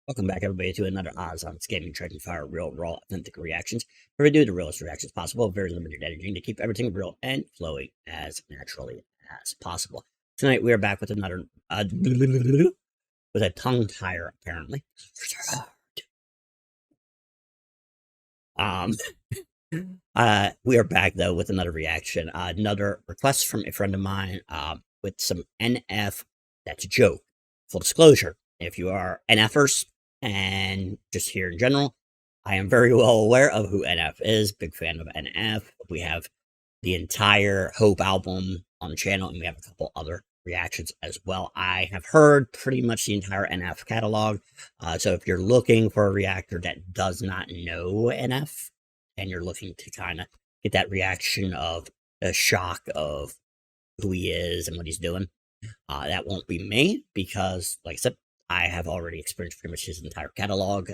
Welcome back, everybody, to another Oz on Gaming Tracking Fire Real, Raw, Authentic Reactions, where we do the realest reactions possible, very limited editing to keep everything real and flowing as naturally as possible. Tonight, we are back with another, with a tongue tire, apparently. We are back, though, with another reaction, another request from a friend of mine, with some NF, that's a joke. Full disclosure, if you are NFers, and just here in general, I am very well aware of who NF is. Big fan of NF. We have the entire Hope album on the channel, and we have a couple other reactions as well. I have heard pretty much the entire NF catalog. So if you're looking for a reactor that does not know NF, and you're looking to kind of get that reaction of the shock of who he is and what he's doing, that won't be me, because, like I said, I have already experienced pretty much his entire catalog.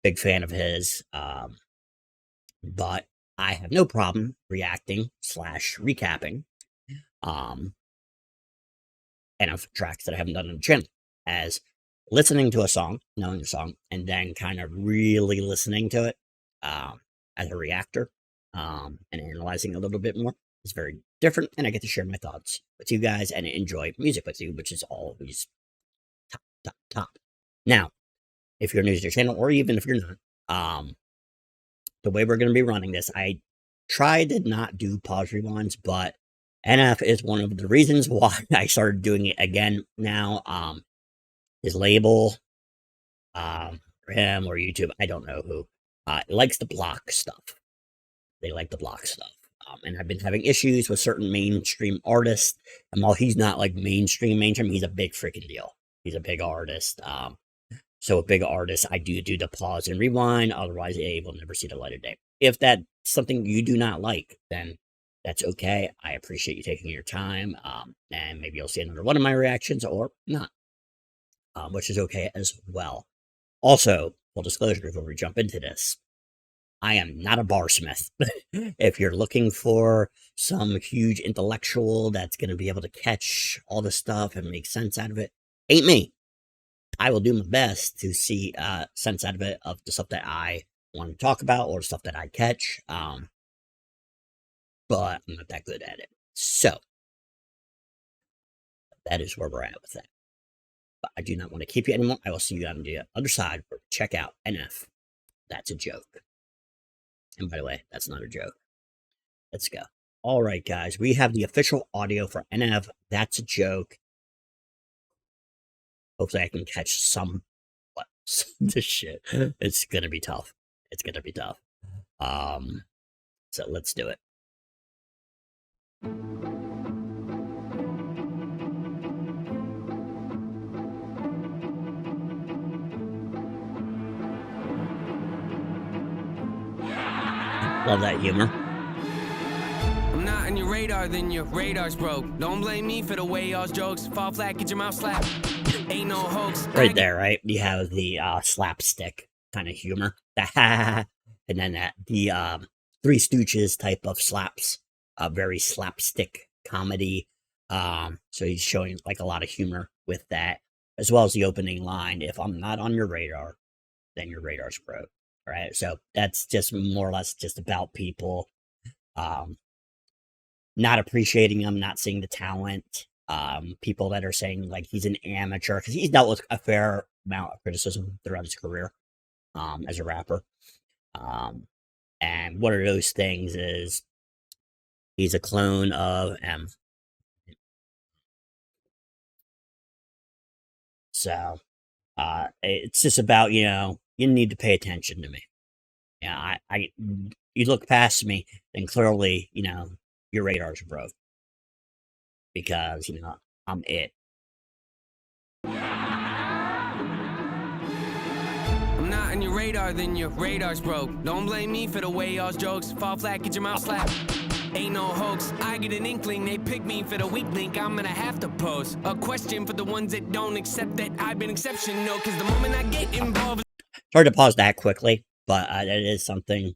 Big fan of his. But I have no problem reacting / recapping NF tracks that I haven't done on the channel, as listening to a song, knowing the song, and then kind of really listening to it as a reactor and analyzing a little bit more is very different, and I get to share my thoughts with you guys and enjoy music with you, which is always top. Now, if you're new to the channel, or even if you're not, the way we're going to be running this, I tried to not do pause rewinds, but NF is one of the reasons why I started doing it again now. His label, or him, or YouTube, I don't know who, likes to block stuff. They like to block stuff. And I've been having issues with certain mainstream artists, and while he's not like mainstream, he's a big freaking deal. He's a big artist. So a big artist, I do the pause and rewind, otherwise it will never see the light of day. If that's something you do not like, then that's okay. I appreciate you taking your time, and maybe you'll see another one of my reactions, or not, which is okay as well. Also, full disclosure before we jump into this, I am not a barsmith. If you're looking for some huge intellectual that's going to be able to catch all the stuff and make sense out of it, ain't me. I will do my best to see sense out of it, of the stuff that I want to talk about or stuff that I catch, but I'm not that good at it. So that is where we're at with that. But I do not want to keep you anymore. I will see you on the other side. Check out NF. That's a joke. And by the way, that's not a joke. Let's go. All right, guys. We have the official audio for NF. That's a joke. Hopefully I can catch some this shit. It's gonna be tough. It's gonna be tough. So let's do it. Love that humor. I'm not on your radar, then your radar's broke. Don't blame me for the way y'all's jokes fall flat, get your mouth slapped. Ain't no hoax. Right there, right? You have the slapstick kind of humor. And then the Three Stooges type of slaps. Very slapstick comedy. So he's showing like a lot of humor with that, as well as the opening line, if I'm not on your radar, then your radar's broke. Right? So that's just more or less just about people not appreciating him, not seeing the talent. People that are saying like he's an amateur, because he's dealt with a fair amount of criticism throughout his career as a rapper. And one of those things is he's a clone of M. So it's just about, you need to pay attention to me. Yeah, you look past me, then clearly, your radar's broke. Because, I'm it. I'm not on your radar, then your radar's broke. Don't blame me for the way y'all's jokes fall flat, get your mouth slapped. Ain't no hoax. I get an inkling, they pick me for the weak link. I'm gonna have to pose a question for the ones that don't accept that I've been exceptional. Cause the moment I get involved, it's hard to pause that quickly, but it is something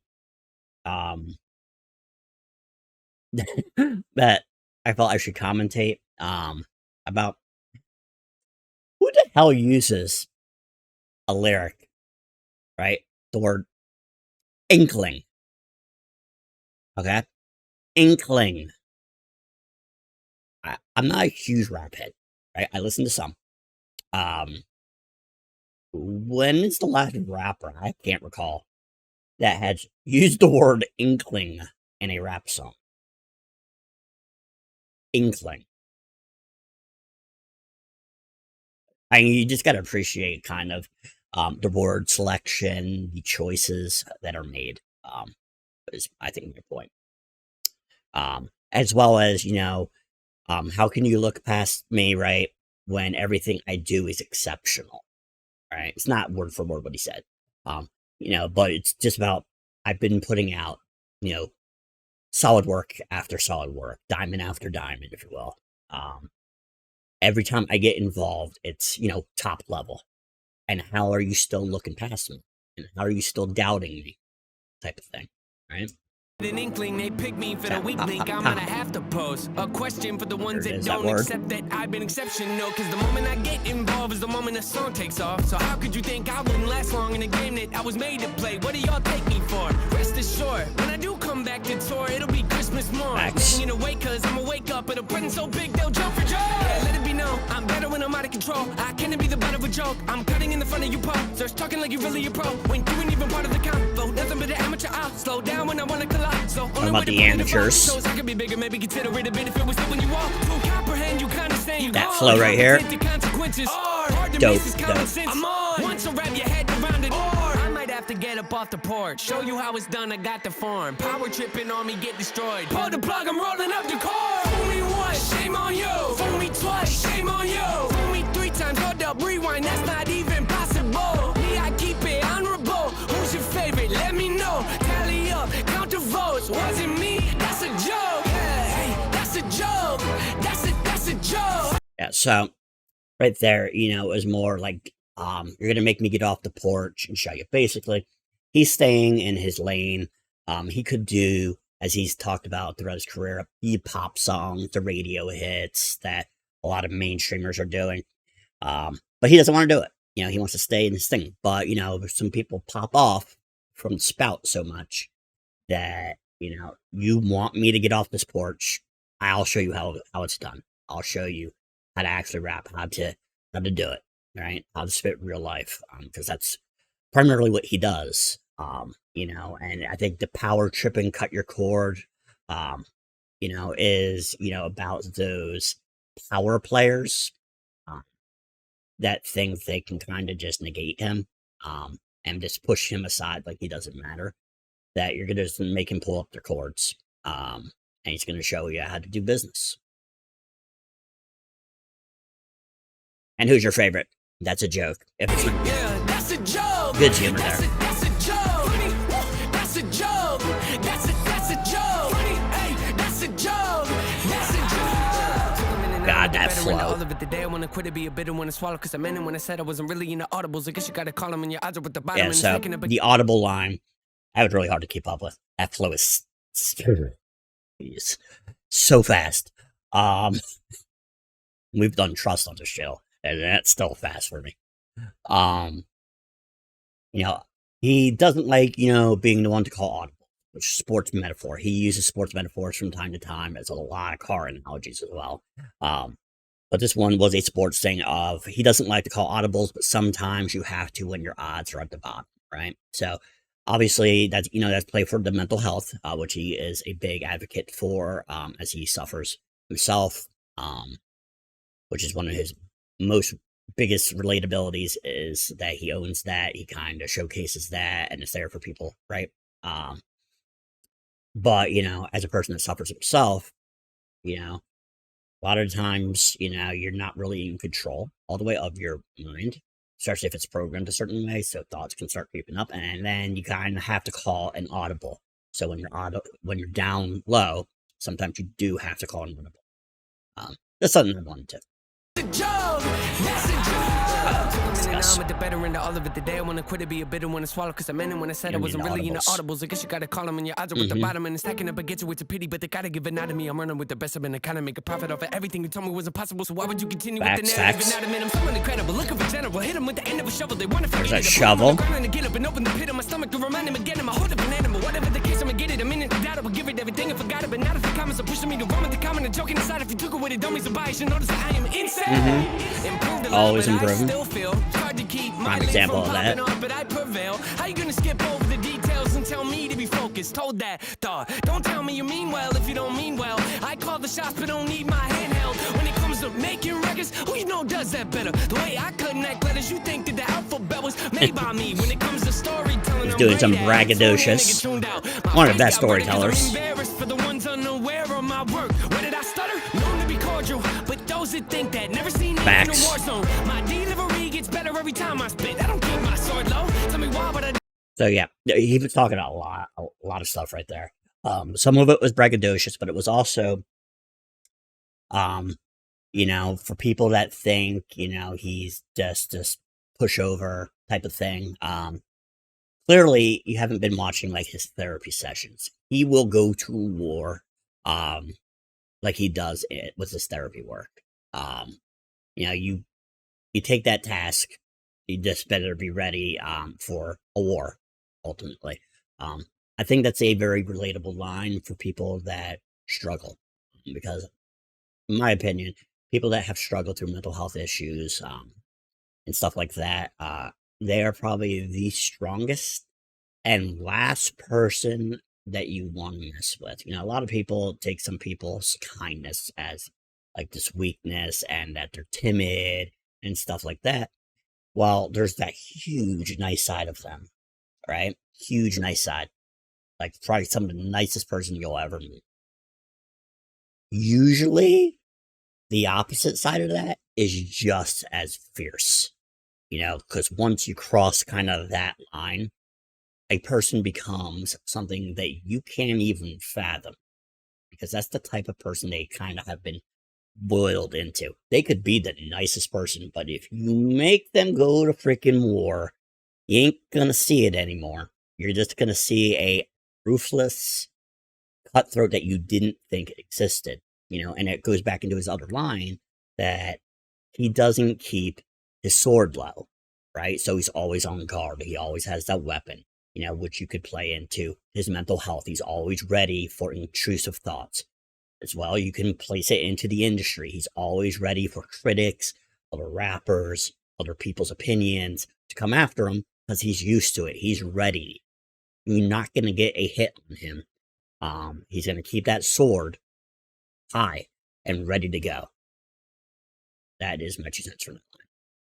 that I felt I should commentate about. Who the hell uses a lyric, right? The word inkling. Okay? Inkling. I'm not a huge rap head, right? I listen to some. When is the last rapper, I can't recall, that has used the word inkling in a rap song? Inkling. I mean, you just gotta appreciate kind of the word selection, the choices that are made, is, I think, my point. As well as, how can you look past me, right, when everything I do is exceptional, right? It's not word for word what he said, but it's just about, I've been putting out, solid work after solid work, diamond after diamond, if you will. Every time I get involved, it's, top level. And how are you still looking past me? And how are you still doubting me? Type of thing, right? An inkling, they pick me for the weak link. I'm gonna have to pose a question for the ones that don't accept that I've been exceptional. Cause the moment I get involved is the moment the song takes off. So how could you think I wouldn't last long in a game that I was made to play? What do y'all take me for? Rest assured, when I do come back to tour, it'll be Christmas morning. Laying in a wake cause I'ma wake up at a present so big they'll jump for joy. Yeah, let it be known, I'm better when I'm out of control. I can't be the butt of a joke. I'm cutting in the front of you posers, talking like you're really a pro. When you ain't even part of the combo, nothing but an amateur out. Slow down when I wanna collide. So what about the amateurs? I could be bigger, maybe consider it a bit if it was when you walk. To comprehend, you kind of say you that flow right here. Dope. Once I wrap your head around it, I might have to get up off the porch, show you how it's done. I got the form. Power tripping on me, get destroyed. Pull the plug, I'm rolling up the core. Fool me once, shame on you. Fool me twice, shame on you. Fool me 3 times, hold up, rewind. That's not even possible. Me, I keep it honorable. Who's your favorite? Let me know. Tally up, count the votes. Was it me? That's a joke. Hey, that's a joke. That's a joke. Yeah, so right there, it was more like, you're gonna make me get off the porch and show you. Basically, he's staying in his lane. He could do, as he's talked about throughout his career, the pop songs, the radio hits that a lot of mainstreamers are doing. But he doesn't want to do it. He wants to stay in his thing. But, some people pop off from the spout so much that, you want me to get off this porch. I'll show you how it's done. I'll show you how to actually rap, how to do it, right? How to spit real life, because that's primarily what he does, and I think the power tripping, cut your cord, is, about those power players, that think they can kind of just negate him, and just push him aside like he doesn't matter, that you're going to just make him pull up their cords, and he's going to show you how to do business. And who's your favorite? That's a joke. If it's not, yeah, that's a joke. Good humor there. That's a joke. That's a joke. That's a joke. Hey, that's a joke. That's a joke. God, that flow. All of it today, I wanna quit it, be a bitter one to swallow. Cause I meant it when I said I wasn't really into audibles. I guess you gotta call them when your odds are with the bottom. Yeah, so the audible line, that was really hard to keep up with. That flow is so fast. We've done Trust on the show, and that's still fast for me. He doesn't like, being the one to call audible, which is sports metaphor. He uses sports metaphors from time to time. There's a lot of car analogies as well. But this one was a sports thing of, he doesn't like to call audibles, but sometimes you have to when your odds are at the bottom, right? So obviously that's play for the mental health, which he is a big advocate for, as he suffers himself, which is one of his most biggest relatabilities, is that he owns that. He kind of showcases that and is there for people, right? But, as a person that suffers himself, a lot of times, you're not really in control all the way of your mind, especially if it's programmed a certain way, so thoughts can start creeping up, and then you kind of have to call an audible. So when you're down low, sometimes you do have to call an audible. That's something I wanted to. That's a joke. That's a joke. Disgusting. Yes. with the better end of all of it. Today I wanna quit it, be a bitter one to swallow. Cause I meant it when I said I wasn't really into audibles. I guess you gotta call them when your odds are at the bottom. And it's stacking up against you, it's a pity. But they gotta give it out of me. I'm running with the best of it. Kinda make a profit off of everything you told me was impossible. So why would you continue with the narrative? Not admit I'm someone incredible. Looking for general. Hit them with the end of a shovel. They wanna forget There's it. a shovel. To get up and open the pit of my stomach to remind them again. I'm a hold of an animal. Whatever the case, I'ma get it. A minute to doubt it. Will give it everything. I forgot it. But not if the comments are pushing me to run with the comment and joking aside. If you took it with it, don't be surprised. You notice that I am insane. Always improving. Prime example of that. But I prevail. How you gonna skip over the details and tell me to be focused? Told that thought. Don't tell me you mean well if you don't mean well. I call the shots but don't need my handheld. When it comes to making records, who you know does that better? The way I connect letters, you think that the alphabet was made by me. When it comes to storytelling, he's doing some braggadocious. One of the best storytellers. For the ones unaware of my work. Where did I stutter? Known to be cordial, but those that think that never seen me in a war zone. My delivery gets better every time I spit. I don't keep my sword low. Tell me why, but I. So yeah, he was talking a lot of stuff right there. Some of it was braggadocious, but it was also, you know, for people that think, you know, he's just this pushover type of thing. Clearly, you haven't been watching like his therapy sessions. He will go to war, like he does it with his therapy work. You know, you take that task, you just better be ready for a war. Ultimately, I think that's a very relatable line for people that struggle, because, in my opinion, people that have struggled through mental health issues and stuff like that, they are probably the strongest and last person that you want to mess with. You know, a lot of people take some people's kindness as like this weakness and that they're timid and stuff like that. Well, there's that huge nice side of them, right? Huge nice side. Like probably some of the nicest person you'll ever meet. Usually, the opposite side of that is just as fierce. You know, because once you cross kind of that line, a person becomes something that you can't even fathom. Because that's the type of person they kind of have been boiled into. They could be the nicest person, but if you make them go to freaking war, you ain't gonna see it anymore. You're just gonna see a ruthless cutthroat that you didn't think existed. You know, and it goes back into his other line that he doesn't keep his sword low, right? So he's always on guard. He always has that weapon, you know, which you could play into his mental health. He's always ready for intrusive thoughts. As well, you can place it into the industry. He's always ready for critics, other rappers, other people's opinions to come after him because he's used to it. He's ready. You're not going to get a hit on him. He's going to keep that sword high and ready to go. That is my 2 cents from that line.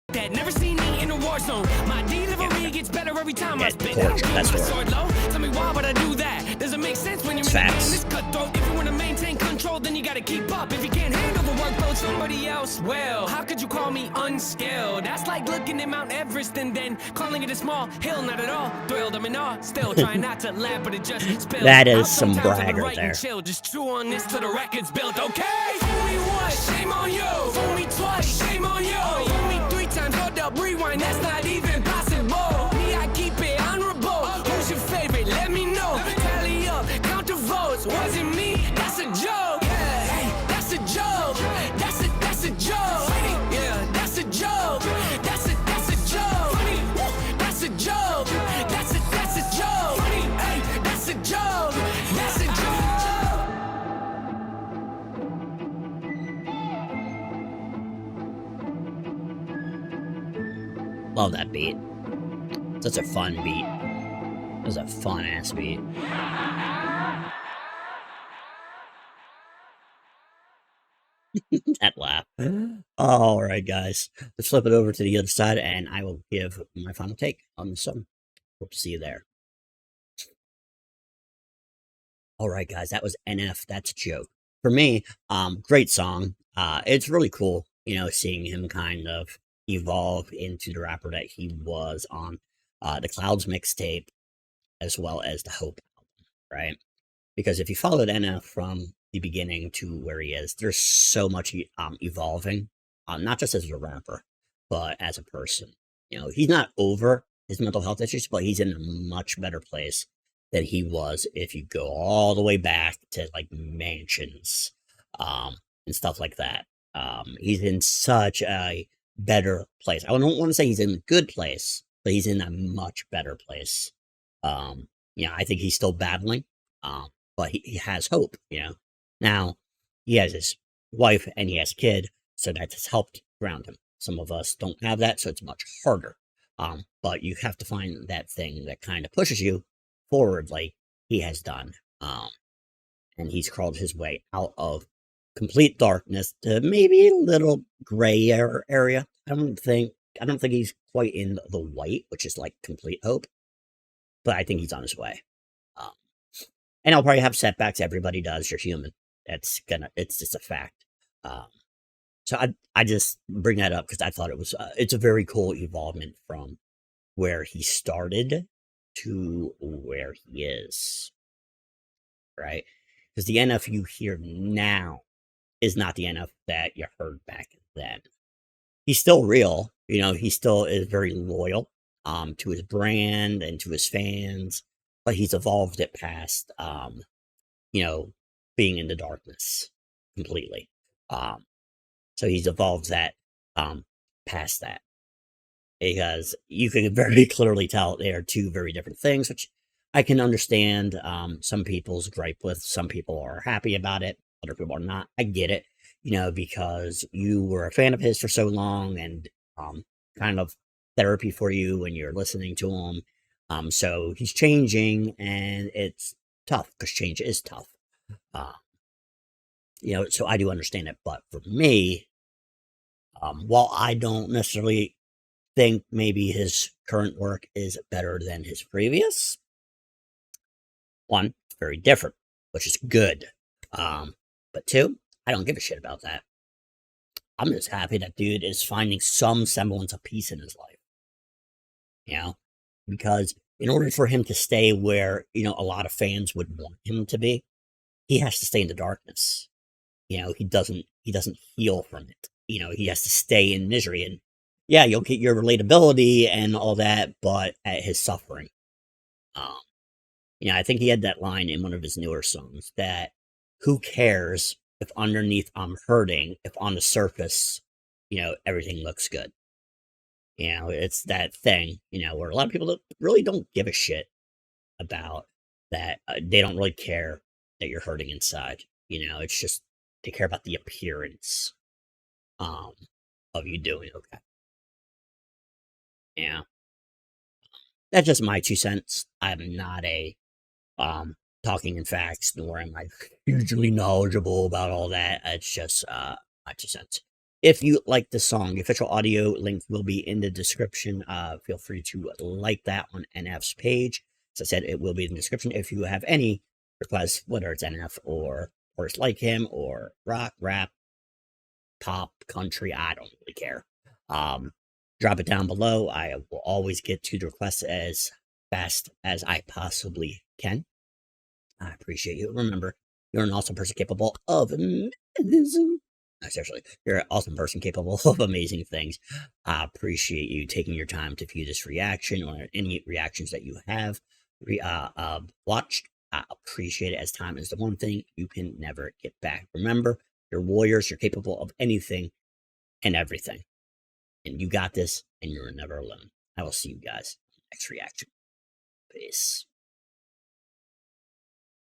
That never seen me in a war zone. My delivery gets better every time I spit. Torture, that's my sword low. Tell me why would I do that? Doesn't make sense when you're in this cutthroat. If you want to maintain control, then you gotta keep up. If you can't handle the workload, somebody else will. How could you call me unskilled? That's like looking at Mount Everest and then calling it a small hill. Not at all thrilled, I'm in awe. Still trying not to laugh, but it just spills. That is some brag right there. Chill, just chew on this till the record's built. Okay, fool me once, shame on you. Fool me twice, shame on you. Fool me 3 times, hold up, rewind. That's not even possible. Me, I keep it honorable. Who's your favorite? Let me know. Tally up, count the votes. Was it me? That's a joke. Hey, that's a joke. That's a joke. Yeah, that's a joke. That's a joke. That's a joke. That's a joke. Hey, that's a joke. That's a joke. Love that beat. Such a fun beat. It was a fun ass beat. That laugh. All right, guys. Let's flip it over to the other side, and I will give my final take on the song. Hope to see you there. All right, guys. That was NF. That's a joke. For me, great song. It's really cool, you know, seeing him kind of evolve into the rapper that he was on the Clouds mixtape, as well as the Hope album, right? Because if you followed NF from the beginning to where he is, there's so much evolving, not just as a rapper, but as a person. He's not over his mental health issues, but he's in a much better place than he was if you go all the way back to like Mansions, and stuff like that. He's in such a better place. I don't want to say he's in a good place, but he's in a much better place. I think he's still battling, but he has hope. Now he has his wife and he has a kid, so that has helped ground him. Some of us don't have that, so it's much harder. But you have to find that thing that kind of pushes you forward, like he has done. And he's crawled his way out of complete darkness to maybe a little gray area. I don't think he's quite in the white, which is like complete hope, but I think he's on his way. And I'll probably have setbacks. Everybody does. You're human. It's just a fact. So I just bring that up because I thought it's a very cool evolvement from where he started to where he is, right? Because the NF you hear now is not the NF that you heard back then. He's still real, he still is very loyal to his brand and to his fans, but he's evolved it past being in the darkness completely. So he's evolved that past that. Because you can very clearly tell they are two very different things, which I can understand some people's gripe with. Some people are happy about it, other people are not. I get it, because you were a fan of his for so long and kind of therapy for you when you're listening to him. So he's changing and it's tough because change is tough. So I do understand it. But for me, while I don't necessarily think maybe his current work is better than his previous, one, it's very different, which is good. But two, I don't give a shit about that. I'm just happy that dude is finding some semblance of peace in his life. Because in order for him to stay where, a lot of fans would want him to be, he has to stay in the darkness. He doesn't heal from it. He has to stay in misery. And yeah, you'll get your relatability and all that, but at his suffering. I think he had that line in one of his newer songs that who cares if underneath I'm hurting, if on the surface, everything looks good. It's that thing, where a lot of people really don't give a shit about that. They don't really care that you're hurting inside. It's just they care about the appearance of you doing okay. Yeah. That's just my 2 cents. I'm not a talking in facts, nor am I hugely knowledgeable about all that. It's just my 2 cents. If you like the song, the official audio link will be in the description. Feel free to like that on NF's page. As I said, it will be in the description. If you have any requests, whether it's NF or artists like him, or rock, rap, pop, country, I don't really care. Drop it down below. I will always get to the requests as fast as I possibly can. I appreciate you. Remember, you're an awesome person capable of amazing. No, seriously, you're an awesome person capable of amazing things. I appreciate you taking your time to view this reaction or any reactions that you have watched. I appreciate it, as time is the one thing you can never get back. Remember, you're warriors. You're capable of anything and everything. And you got this, and you're never alone. I will see you guys in the next reaction. Peace.